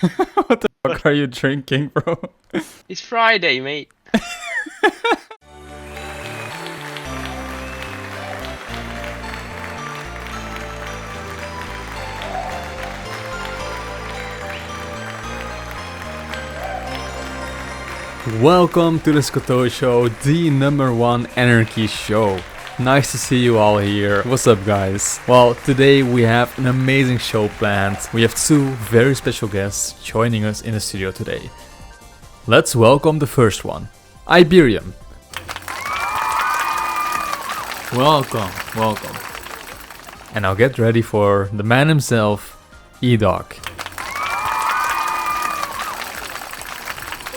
What the fuck are you drinking, bro? It's Friday, mate. Welcome to the Skoto Show, the #1 anarchy show. Nice to see you all here. What's up, guys? Well, today we have an amazing show planned. We have two very special guests joining us in the studio today. Let's welcome the first one, Iberium. Welcome. And now get ready for the man himself, Edok.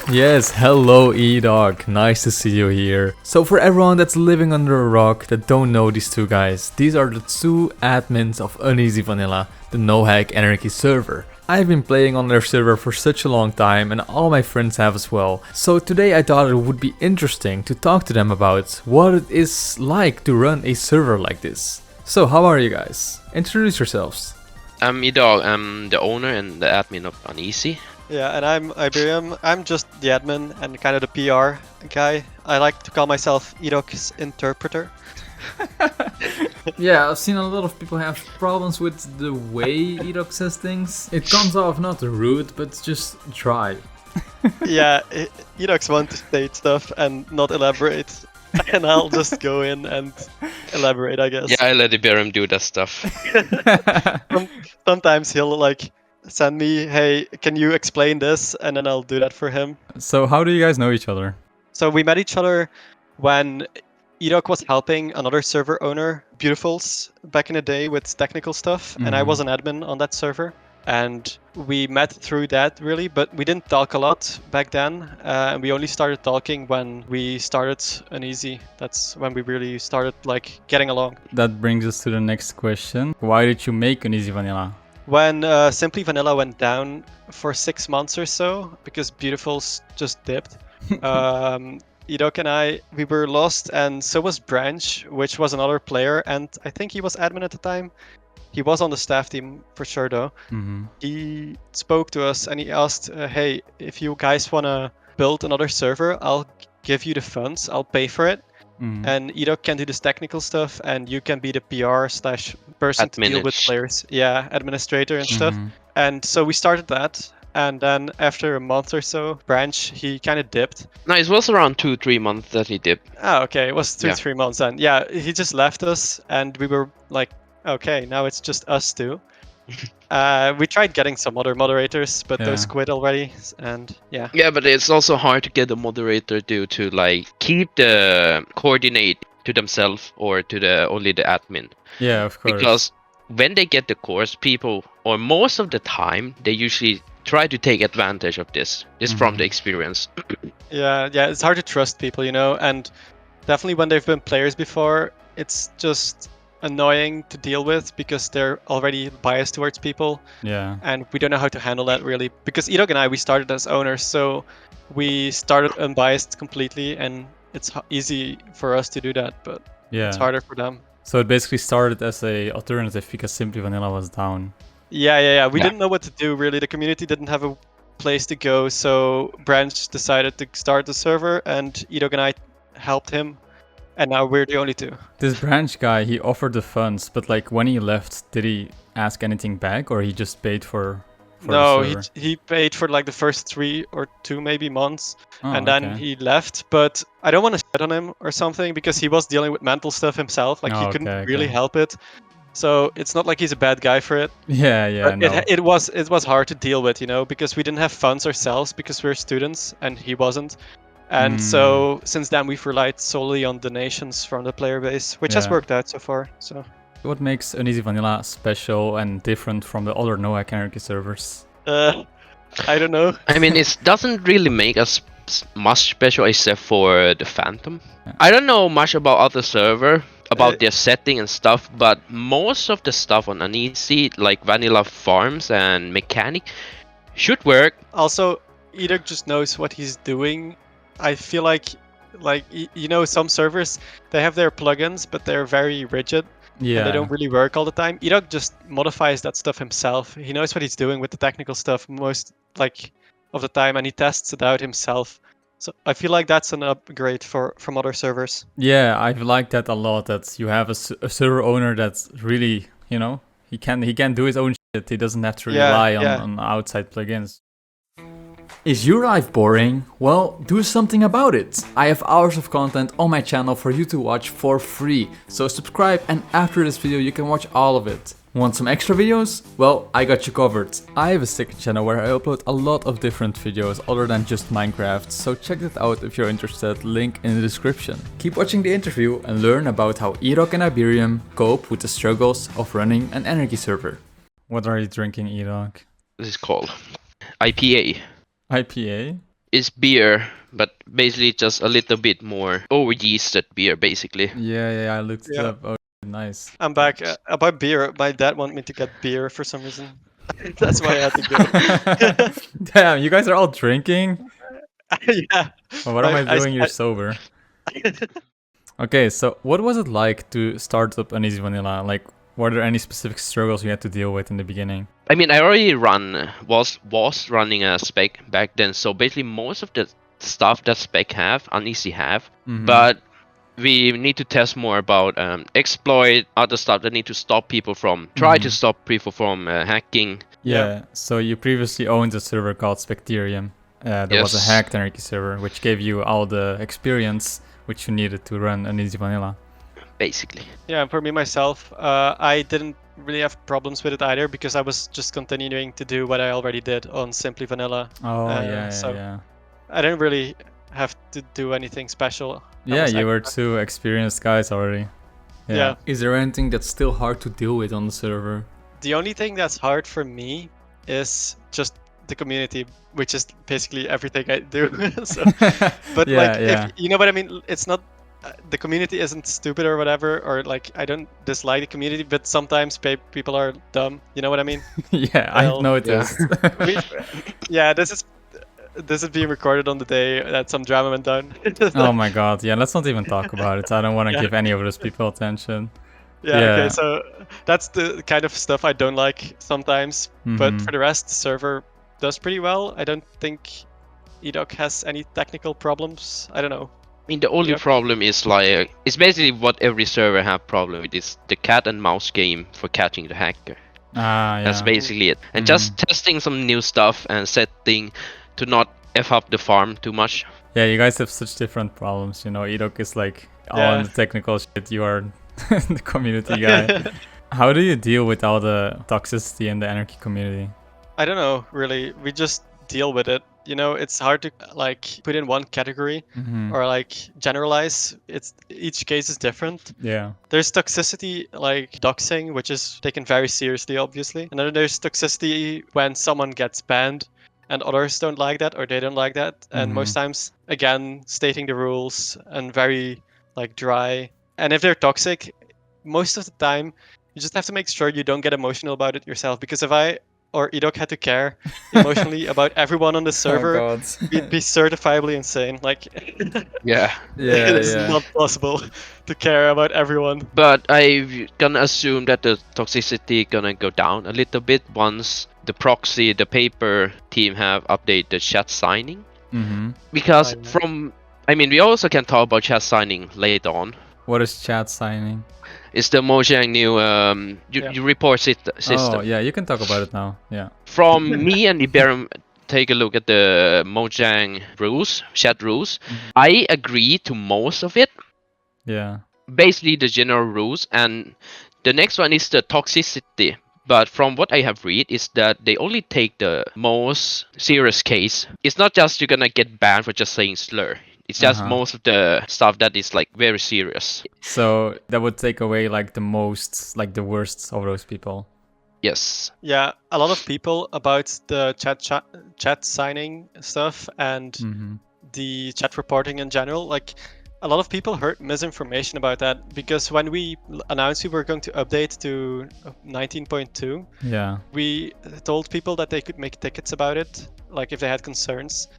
Yes, hello Edok, nice to see you here. So for everyone that's living under a rock that don't know these two guys, these are the two admins of Uneasy Vanilla, the Hack Anarchy server. I've been playing on their server for such a long time and all my friends have as well. So today I thought it would be interesting to talk to them about what it is like to run a server like this. So how are you guys? Introduce yourselves. I'm Edok, I'm the owner and the admin of Uneasy. Yeah, and I'm Iberium. I'm just the admin and kind of the PR guy. I like to call myself Edok's interpreter. Yeah, I've seen a lot of people have problems with the way Edok says things. It comes off not rude, but just dry. Yeah, Edok's want to state stuff and not elaborate. And I'll just go in and elaborate, I guess. Yeah, I let Iberium do that stuff. Sometimes he'll like send me, hey, can you explain this? And then I'll do that for him. So how do you guys know each other? So we met each other when Edok was helping another server owner, Beautifuls, back in the day with technical stuff. And I was an admin on that server. And we met through that really, but we didn't talk a lot back then. And we only started talking when we started Uneasy. That's when we really started like getting along. That brings us to the next question. Why did you make Uneasy Vanilla? When Simply Vanilla went down for 6 months or so, because Beautifuls just dipped, Edok and I, we were lost, and so was Branch, which was another player, and I think he was admin at the time. He was on the staff team for sure though. He spoke to us and he asked, hey, if you guys want to build another server, I'll give you the funds, I'll pay for it. And Edok can do this technical stuff, and you can be the PR/person to deal with players. Yeah, administrator and stuff. And so we started that. And then after a month or so, Branch, he kind of dipped. No, it was around 2-3 months that he dipped. Oh, okay. It was 2-3 months then. Yeah, he just left us, and we were like, okay, now it's just us two. We tried getting some other moderators, but those quit already, and yeah. Yeah, but it's also hard to get a moderator to like keep the coordinate to themselves or to only the admin. Yeah, of course. Because when they get the course, people, or most of the time, they usually try to take advantage of this. This from the experience. Yeah, it's hard to trust people, you know, and definitely when they've been players before, it's just annoying to deal with because they're already biased towards people. Yeah. And we don't know how to handle that really, because Edok and I, we started as owners, so we started unbiased completely, and it's easy for us to do that, but it's harder for them. So it basically started as a alternative because Simply Vanilla was down. Yeah. We didn't know what to do really. The community didn't have a place to go, so Branch decided to start the server, and Edok and I helped him. And now we're the only two. This Branch guy, he offered the funds, but like when he left, did he ask anything back, or he just paid for no, the server? he paid for like the first 3 or 2 maybe months, and then he left. But I don't want to shit on him or something because he was dealing with mental stuff himself. Like he couldn't really help it. So it's not like he's a bad guy for it. Yeah. But it was hard to deal with, you know, because we didn't have funds ourselves because we're students and he wasn't. And so since then we've relied solely on donations from the player base, which has worked out so far. So what makes Uneasy Vanilla special and different from the other Hack Anarchy servers? I don't know. I mean, it doesn't really make us much special except for the Phantom. I don't know much about other server, about their setting and stuff, but most of the stuff on Uneasy, like vanilla farms and mechanic, should work. Also, Edok just knows what he's doing. I feel like you know, some servers, they have their plugins, but they're very rigid. Yeah. and they don't really work all the time. Edok just modifies that stuff himself. He knows what he's doing with the technical stuff most of the time, and he tests it out himself. So I feel like that's an upgrade from other servers. Yeah, I've liked that a lot. That you have a server owner that's really, he can do his own shit. He doesn't have to rely on outside plugins. Is your life boring? Well, do something about it. I have hours of content on my channel for you to watch for free. So subscribe, and after this video you can watch all of it. Want some extra videos? Well, I got you covered. I have a second channel where I upload a lot of different videos other than just Minecraft, so check that out if you're interested, link in the description. Keep watching the interview and learn about how Edok and Iberium cope with the struggles of running an anarchy server. What are you drinking, Edok? This is called IPA. IPA? It's beer, but basically just a little bit more over yeasted beer, basically. Yeah, I looked it up. Oh, nice. I'm back. About beer, my dad wanted me to get beer for some reason. That's why I had to go. Damn, you guys are all drinking? Yeah. Well, what am I doing? You're sober. Okay, so what was it like to start up Uneasy Vanilla? Like, were there any specific struggles you had to deal with in the beginning? I mean, I already was running a spec back then, so basically most of the stuff that spec have, Uneasy have, but we need to test more about exploit, other stuff that need to stop people from, try to stop people from hacking. Yeah, so you previously owned a server called Specterium. There was a Hack Anarchy server, which gave you all the experience which you needed to run Uneasy Vanilla. Basically. Yeah, for me myself, I didn't really have problems with it either because I was just continuing to do what I already did on Simply Vanilla. Oh, so yeah. I didn't really have to do anything special. Yeah, you were two experienced guys already. Yeah. Is there anything that's still hard to deal with on the server? The only thing that's hard for me is just the community, which is basically everything I do. But if, you know what I mean? It's not the community isn't stupid or whatever, or like I don't dislike the community, but sometimes people are dumb. You know what I mean? Yeah, I've noticed. Yeah, this is being recorded on the day that some drama went down. Oh my god, yeah, let's not even talk about it. I don't want to give any of those people attention. Yeah, okay, so that's the kind of stuff I don't like sometimes. But for the rest, the server does pretty well. I don't think Edok has any technical problems. I don't know. I mean, the only problem is like, it's basically what every server have problem with, is the cat and mouse game for catching the hacker. That's basically it. And just testing some new stuff and setting to not F up the farm too much. Yeah, you guys have such different problems, Edok is like all on the technical shit, you are the community guy. How do you deal with all the toxicity in the anarchy community? I don't know, really. We just deal with it. It's hard to like put in one category or like generalize. Each case is different. Yeah. There's toxicity like doxing, which is taken very seriously, obviously. And then there's toxicity when someone gets banned and others don't like that or they don't like that. And most times, again, stating the rules and very like dry. And if they're toxic, most of the time, you just have to make sure you don't get emotional about it yourself. Because if I or Edok had to care emotionally about everyone on the server, we'd be certifiably insane. Like, it's not possible to care about everyone. But I'm gonna assume that the toxicity gonna go down a little bit once the proxy, the paper team have updated the chat signing. Because we also can talk about chat signing later on. What is chat signing? It's the Mojang new you report system. Oh, yeah, you can talk about it now. Yeah. From me and Iberium, take a look at the Mojang rules, chat rules. I agree to most of it. Yeah. Basically the general rules, and the next one is the toxicity. But from what I have read is that they only take the most serious case. It's not just you're gonna get banned for just saying slur. It's just most of the stuff that is like very serious. So that would take away like the most, like the worst of those people. Yes. Yeah, a lot of people about the chat signing stuff and the chat reporting in general. Like, a lot of people heard misinformation about that because when we announced we were going to update to 19.2, we told people that they could make tickets about it, like if they had concerns.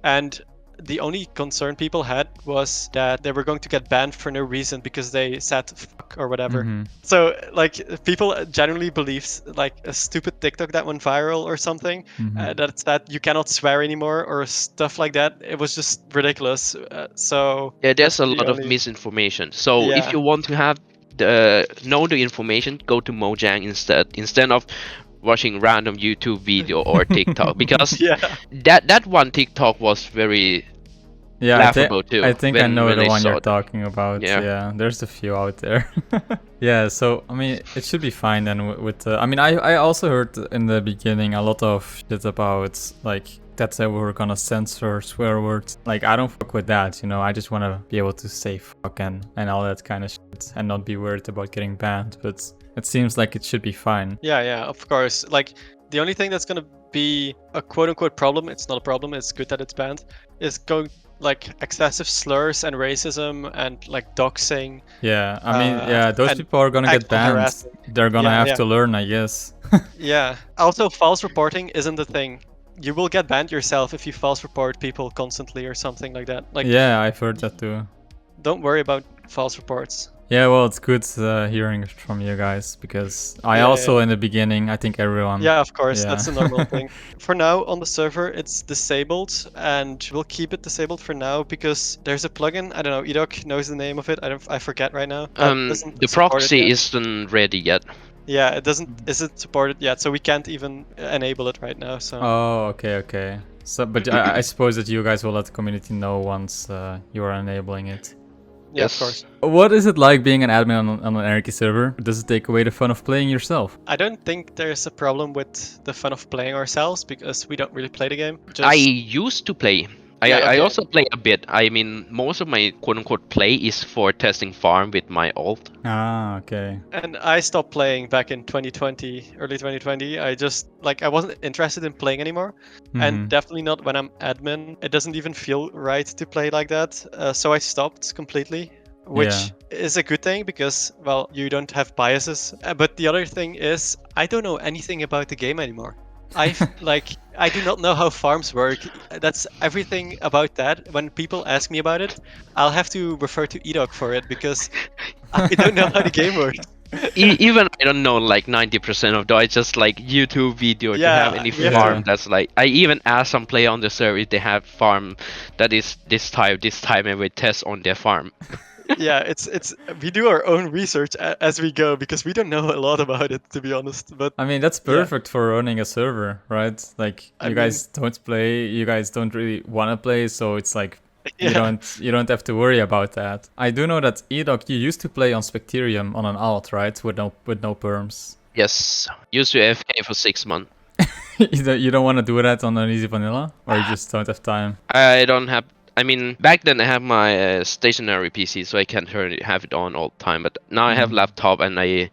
And the only concern people had was that they were going to get banned for no reason because they said fuck or whatever. So like people genuinely believes like a stupid TikTok that went viral or something that you cannot swear anymore or stuff like that. It was just ridiculous. So Yeah, that's there's a the lot of only- misinformation. So if Yeah. you want to have know the information, go to Mojang instead of watching random YouTube video or TikTok, because Yeah. that one TikTok was very laughable too. I think I know when the one saw you're it. talking about. Yeah. Yeah, there's a few out there. Yeah, so I mean, it should be fine then with I mean, I also heard in the beginning a lot of shit about like that they were gonna censor swear words. Like, I don't fuck with that, you know. I just want to be able to say fuck and all that kind of shit and not be worried about getting banned. But it seems like it should be fine. Yeah, of course. Like the only thing that's gonna be a quote-unquote problem, it's not a problem, it's good that it's banned, is going like excessive slurs and racism and like doxing. Yeah, I mean, yeah, those and people are gonna get actual banned. harassment. They're gonna Yeah, have yeah. to learn, I guess. Yeah. Also, false reporting isn't the thing. You will get banned yourself if you false report people constantly or something like that. Like, Yeah, I've heard that too. don't worry about false reports. Yeah, well, it's good hearing it from you guys, because I also in the beginning, I think everyone. Yeah, of course, Yeah. that's a normal thing. For now, on the server, it's disabled, and we'll keep it disabled for now because there's a plugin. I don't know. Edok knows the name of it. I forget right now. Doesn't The support it proxy yet. isn't ready yet. Yeah, it isn't supported yet, so we can't even enable it right now. So. Oh, okay. So, but I suppose that you guys will let the community know once you are enabling it. Yeah, Yes. of course. What is it like being an admin on an Anarchy server? Does it take away the fun of playing yourself? I don't think there's a problem with the fun of playing ourselves because we don't really play the game. I used to play. Yeah, I okay. also play a bit. I mean, most of my quote-unquote play is for testing farm with my alt. Ah, okay. And I stopped playing back in 2020, early 2020. I just, like, I wasn't interested in playing anymore. And definitely not when I'm admin. It doesn't even feel right to play like that. So I stopped completely, which is a good thing because, well, you don't have biases. But the other thing is, I don't know anything about the game anymore. I do not know how farms work. That's everything about that. When people ask me about it, I'll have to refer to Edok for it because I don't know how the game works. Even I don't know like 90% of those. I just like YouTube video to have any farm that's like. I even asked some player on the server if they have farm that is this type, and we test on their farm. Yeah, it's we do our own research as we go because we don't know a lot about it, to be honest. But I mean, that's perfect for running a server, right? Like, you guys don't play, you guys don't really want to play, so it's like you don't have to worry about that. I do know that Edok, you used to play on Specterium on an alt, right? With no perms. Yes, used to AFK for 6 months. You don't want to do that on Uneasy Vanilla, or you just don't have time? I don't have. I mean, back then I have my stationary PC, so I can't have it on all the time. But now I have laptop, and I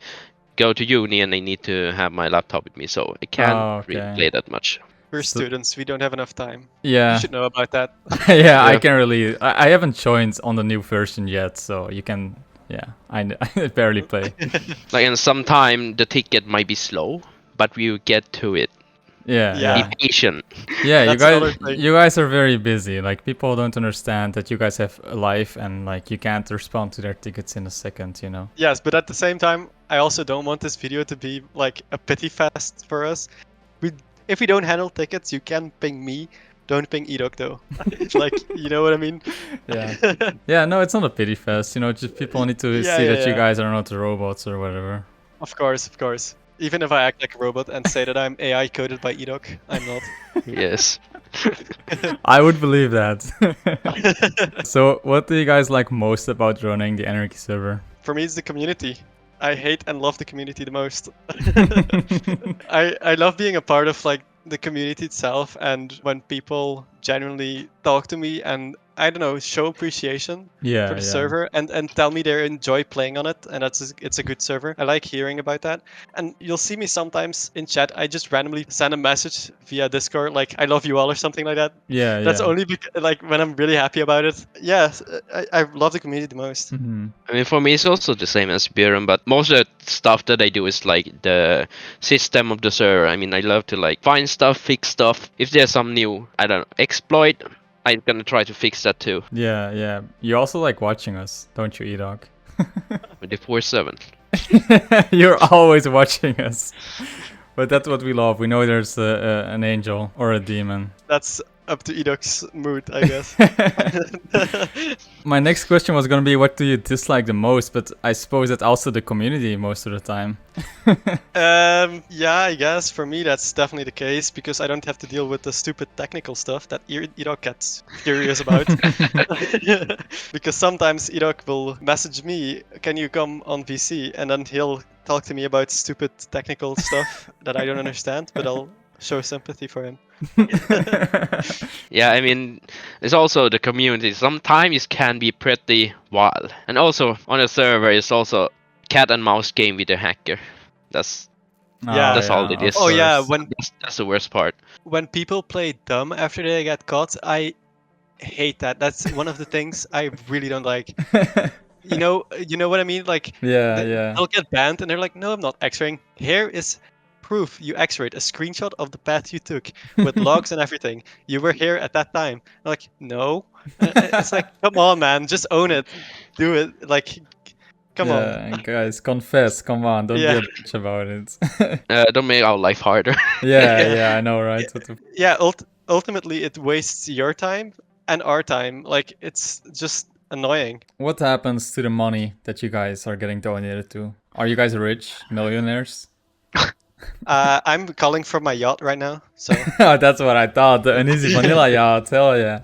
go to uni, and I need to have my laptop with me, so I can't really play that much. We're students; we don't have enough time. Yeah, you should know about that. yeah, I can really. I haven't joined on the new version yet, so you can. Yeah, I barely play. Like, and sometime the ticket might be slow, but we get to it. Yeah. Be patient. Yeah, That's you guys are very busy. Like, people don't understand that you guys have a life and like you can't respond to their tickets in a second, you know. Yes, but at the same time, I also don't want this video to be like a pity fest for us. If we don't handle tickets, you can ping me. Don't ping Edok though. Like, you know what I mean? Yeah. Yeah, no, it's not a pity fest. You know, just people need to see that you guys are not robots or whatever. Of course. Even if I act like a robot and say that I'm AI coded by Edok, I'm not. Yes. I would believe that. So, what do you guys like most about running the Anarchy server? For me, it's the community. I hate and love the community the most. I love being a part of like the community itself, and when people genuinely talk to me and I don't know, show appreciation for the server and tell me they enjoy playing on it, and it's a good server. I like hearing about that. And you'll see me sometimes in chat, I just randomly send a message via Discord like I love you all or something like that. Yeah, That's only like when I'm really happy about it. Yeah, I love the community the most. I mean, for me, it's also the same as Iberium, but most of the stuff that I do is like the system of the server. I mean, I love to like find stuff, fix stuff. If there's some new, I don't know, exploit, I'm gonna try to fix that too. Yeah, yeah. You also like watching us, don't you, Edok? 24/7. You're always watching us. But that's what we love. We know there's an angel or a demon. That's up to Edok's mood, I guess. My next question was gonna be, what do you dislike the most? But I suppose that's also the community most of the time. Yeah, I guess for me that's definitely the case because I don't have to deal with the stupid technical stuff that Edok gets curious about. Because sometimes Edok will message me, "Can you come on VC?" and then he'll talk to me about stupid technical stuff that I don't understand, but I'll show sympathy for him. Yeah, I mean, it's also the community. Sometimes it can be pretty wild. And also on the server, it's also cat and mouse game with a hacker. That's Yeah. That's all it of is. Oh yeah, course. that's the worst part. when people play dumb after they get caught, I hate that. That's one of the things I really don't like. You know what I mean? Like, Yeah, yeah. they'll get banned and they're like, "No, I'm not X-raying. Here is proof you X-rayed, a screenshot of the path you took with logs and everything. You were here at that time." I'm like, no. It's like, come on, man, just own it, do it. Like, come on. Yeah, guys, confess. Come on, don't Yeah. be a bitch about it. Don't make our life harder. yeah, yeah, I know, right? What the- Yeah, ultimately it wastes your time and our time. Like, it's just annoying. What happens to the money that you guys are getting donated to? Are you guys rich millionaires? I'm calling from my yacht right now, so That's what I thought. The Uneasy Vanilla yacht, hell yeah.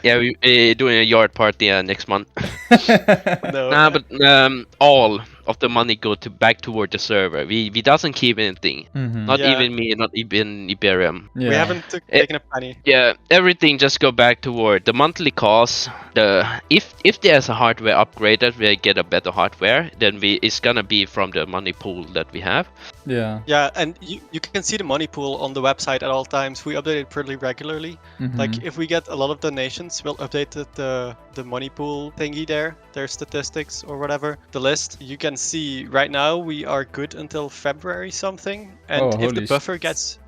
Yeah, we're doing a yard party next month. no. Nah, but all of the money go back toward the server. We doesn't keep anything. Mhm. Not Yeah. even me, not even Iberium. Yeah. We haven't taken a penny. Yeah, everything just go back toward the monthly cost. If there's a hardware upgrade that we get a better hardware, then it's gonna be from the money pool that we have. Yeah. Yeah, and you can see the money pool on the website at all times. We update it pretty regularly. Mhm. Like, if we get a lot of donations, we'll update the money pool thingy there, their statistics or whatever, the list. You can see right now we are good until February something, and Oh, if the holy buffer shit.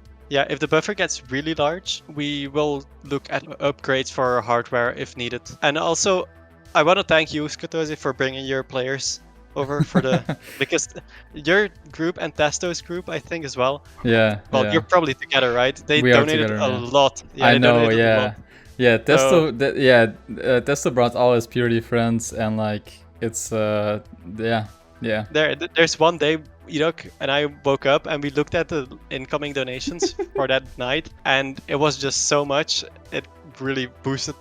if the buffer gets really large, we will look at upgrades for our hardware if needed. And also, I want to thank you, Skatozy, for bringing your players over for the because your group and Testo's group, I think, as well. Yeah. Well, yeah. you're probably together, right? They We are donated together, a yeah. lot. Yeah, I they know, donated a yeah. lot. Yeah, Testo, So- Testo brought all his purity friends, and like it's yeah. There's one day Edok and I woke up and we looked at the incoming donations for that night, and it was just so much. It really boosted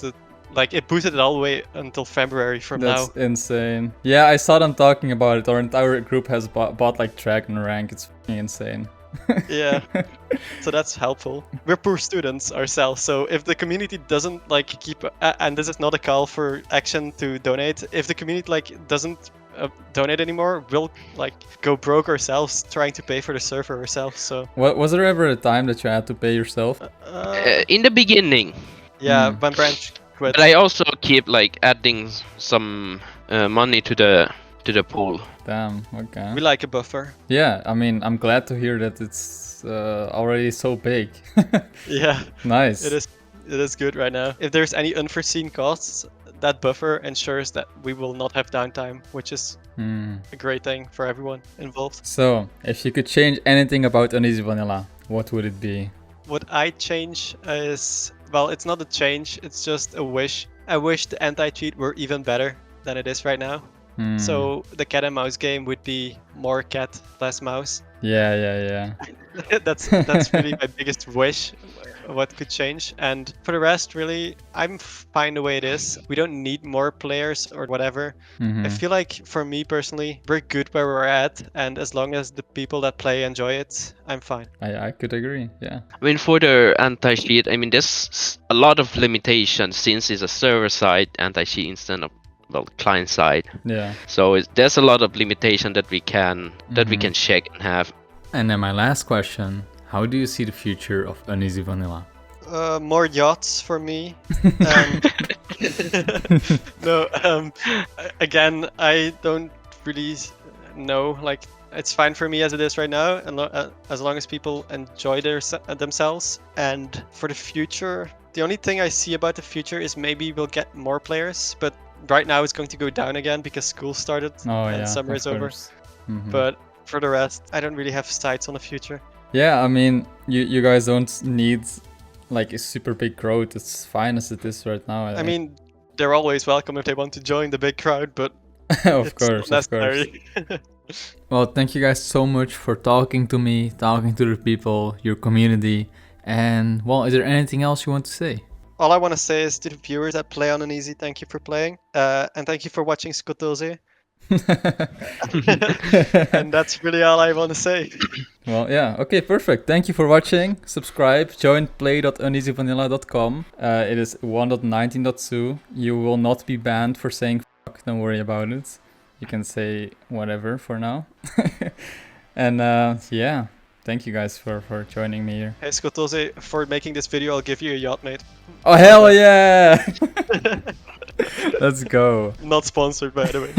it boosted it all the way until February from That's now. insane. Yeah, I saw them talking about it. Our entire group has bought like Dragon rank. It's fucking insane. Yeah, so that's helpful. We're poor students ourselves, so if the community doesn't like keep, and this is not a call for action to donate, if the community doesn't donate anymore, we'll go broke ourselves trying to pay for the server ourselves. So Was there ever a time that you had to pay yourself? In the beginning, yeah, Hmm. when Branch quit. but I also keep adding some money to the pool. Damn. Okay. We like a buffer. Yeah, I mean, I'm glad to hear that it's already so big. Yeah, Nice. it is good right now. If there's any unforeseen costs, that buffer ensures that we will not have downtime, which is Hmm. a great thing for everyone involved. So, if you could change anything about Uneasy Vanilla, what would it be? What I change is, well, it's not a change, it's just a wish. I wish the anti-cheat were even better than it is right now. Hmm. So the cat and mouse game would be more cat, less mouse. Yeah. that's really my biggest wish. What could change, and for the rest, really, I'm fine the way it is. We don't need more players or whatever. Mhm. I feel like, for me personally, we're good where we're at, and as long as the people that play enjoy it, I'm fine. I could agree. Yeah. I mean, for the anti-cheat, I mean, there's a lot of limitations since it's a server-side anti-cheat instead of client side. Yeah. So there's a lot of limitation that we can check and have. And then my last question: how do you see the future of Uneasy Vanilla? More yachts for me. No, again, I don't really know. Like, it's fine for me as it is right now, and as long as people enjoy themselves. And for the future, The only thing I see about the future is maybe we'll get more players, but right now it's going to go down again because school started and summer is over. But for the rest, I don't really have sights on the future. Yeah, I mean, you guys don't need like a super big crowd. It's fine as it is right now. I mean, they're always welcome if they want to join the big crowd, but of course. Well, thank you guys so much for talking to me, talking to the people, your community, and well, is there anything else you want to say? All I want to say is to the viewers that play on Uneasy, thank you for playing, and thank you for watching Skotose. And that's really all I want to say. Well, yeah, okay, perfect. Thank you for watching. Subscribe, join play.uneasyvanilla.com. It is 1.19.2. You will not be banned for saying fuck, don't worry about it. You can say whatever for now. And yeah, thank you guys for joining me here. Hey Skotose, for making this video, I'll give you a yacht, mate. Oh, hell yeah! Let's go. Not sponsored, by the way.